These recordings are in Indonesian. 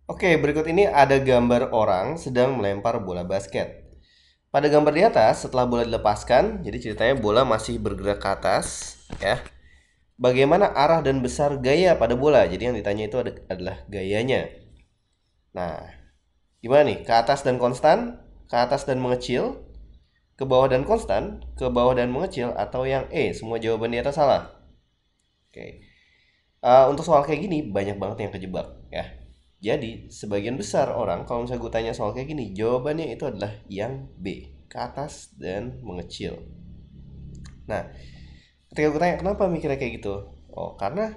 Oke, berikut ini ada gambar orang sedang melempar bola basket. Pada gambar di atas, setelah bola dilepaskan, jadi ceritanya bola masih bergerak ke atas, ya. Bagaimana arah dan besar gaya pada bola? Jadi yang ditanya itu adalah gayanya. Nah, gimana nih? Ke atas dan konstan, ke atas dan mengecil, ke bawah dan konstan, ke bawah dan mengecil, atau yang E, semua jawaban di atas salah. Oke. Untuk soal kayak gini banyak banget yang kejebak ya. Jadi sebagian besar orang kalau misalnya gue tanya soal kayak gini, jawabannya itu adalah yang B, ke atas dan mengecil. Nah, ketika gue tanya kenapa mikirnya kayak gitu, oh karena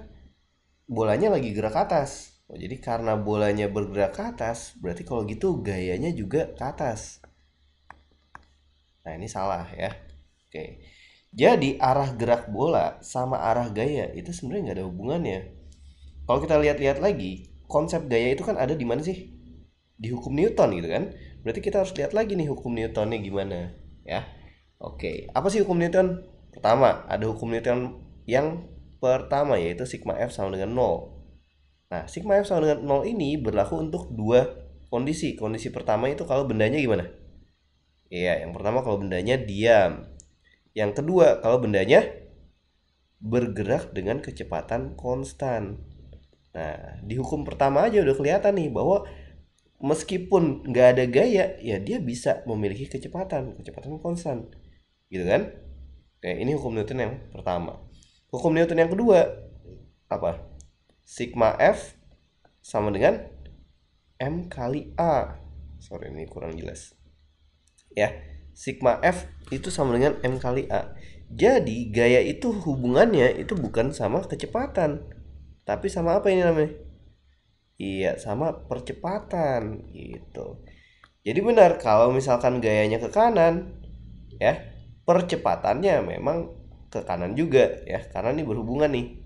bolanya lagi gerak ke atas. Oh jadi karena bolanya bergerak ke atas, berarti kalau gitu gayanya juga ke atas. Nah ini salah ya. Oke. Jadi arah gerak bola sama arah gaya itu sebenarnya nggak ada hubungannya. Kalau kita lihat-lihat lagi, konsep gaya itu kan ada di mana sih? Di hukum Newton gitu kan. Berarti kita harus lihat lagi nih hukum Newtonnya gimana, ya. Oke, apa sih hukum Newton? Pertama, ada hukum Newton yang pertama yaitu sigma F sama dengan nol. Nah, sigma F sama dengan nol ini berlaku untuk dua kondisi. Kondisi pertama itu kalau bendanya gimana? Iya, yang pertama kalau bendanya diam. Yang kedua, kalau bendanya bergerak dengan kecepatan konstan. Nah, di hukum pertama aja udah kelihatan nih bahwa meskipun nggak ada gaya, ya dia bisa memiliki kecepatan konstan, gitu kan? Oke, ini hukum Newton yang pertama. Hukum Newton yang kedua apa? Sigma F sama dengan M kali A. Sorry, ini kurang jelas. Ya, sigma F itu sama dengan M kali A. Jadi gaya itu hubungannya itu bukan sama kecepatan, tapi sama apa ini namanya? Iya, sama percepatan gitu. Jadi benar kalau misalkan gayanya ke kanan, ya, percepatannya memang ke kanan juga ya, karena ini berhubungan nih.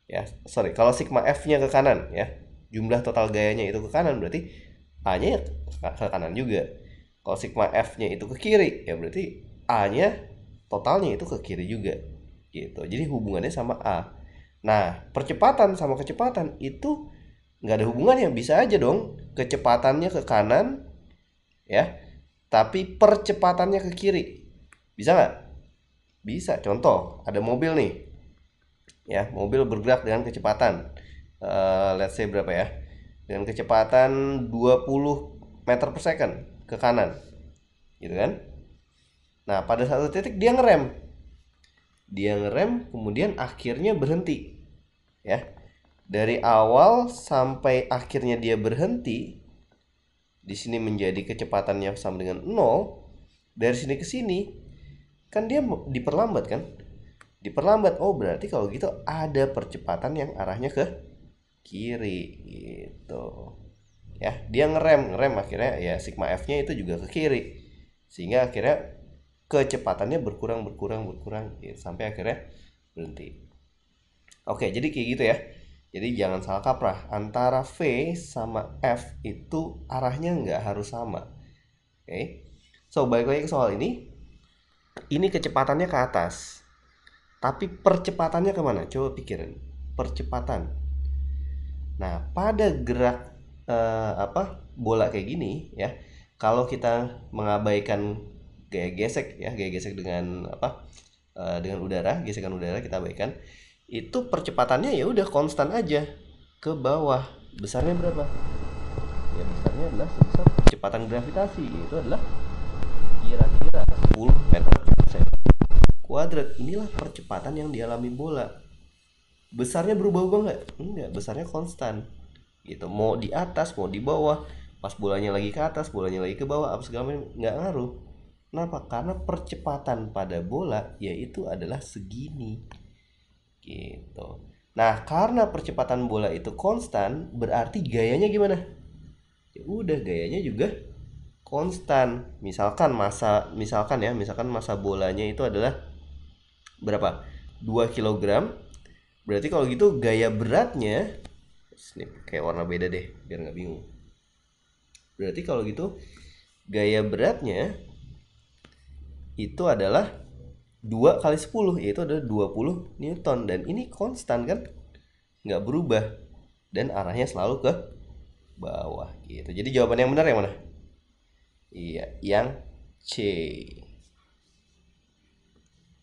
Ya, sorry, kalau sigma F-nya ke kanan ya, jumlah total gayanya itu ke kanan berarti A-nya ke kanan juga. Kalau sigma F-nya itu ke kiri, ya berarti A-nya totalnya itu ke kiri juga. Gitu. Jadi hubungannya sama A. Nah, percepatan sama kecepatan itu nggak ada hubungannya, bisa aja dong kecepatannya ke kanan ya tapi percepatannya ke kiri, bisa nggak? Bisa. Contoh, ada mobil nih ya, mobil bergerak dengan kecepatan let's say berapa ya, dengan kecepatan 20 meter per second ke kanan gitu kan. Nah pada satu titik dia ngerem kemudian akhirnya berhenti ya. Dari awal sampai akhirnya dia berhenti, di sini menjadi kecepatannya sama dengan nol. Dari sini ke sini kan dia diperlambat kan? Diperlambat. Oh, berarti kalau gitu ada percepatan yang arahnya ke kiri gitu. Ya, dia ngerem akhirnya ya sigma F-nya itu juga ke kiri. Sehingga akhirnya kecepatannya berkurang ya, sampai akhirnya berhenti. Oke, jadi kayak gitu ya. Jadi jangan salah kaprah, antara V sama F itu arahnya nggak harus sama. Oke. So, balik lagi ke soal ini. Ini kecepatannya ke atas. Tapi percepatannya kemana? Coba pikirin. Percepatan. Nah, pada gerak bola kayak gini ya, kalau kita mengabaikan gaya gesek ya, gaya gesek dengan dengan udara, gesekan udara kita abaikan, itu percepatannya ya udah konstan aja ke bawah. Besarnya berapa? Ya besarnya adalah sebesar kecepatan gravitasi, itu adalah kira-kira 10 meter per second kuadrat. Inilah percepatan yang dialami bola. Besarnya berubah-ubah nggak? Enggak, besarnya konstan gitu. Mau di atas mau di bawah, pas bolanya lagi ke atas bolanya lagi ke bawah, apa segala macam nggak ngaruh. Kenapa? Karena percepatan pada bola yaitu adalah segini gitu. Nah karena percepatan bola itu konstan, berarti gayanya gimana? Ya udah, gayanya juga konstan. Misalkan masa bolanya itu adalah berapa? 2 kilogram. Berarti kalau gitu gaya beratnya, ini kayak warna beda deh biar nggak bingung. Berarti kalau gitu gaya beratnya itu adalah 2 kali 10, yaitu adalah 20 Newton. Dan ini konstan kan, nggak berubah, dan arahnya selalu ke bawah gitu. Jadi jawaban yang benar yang mana? Iya, yang C.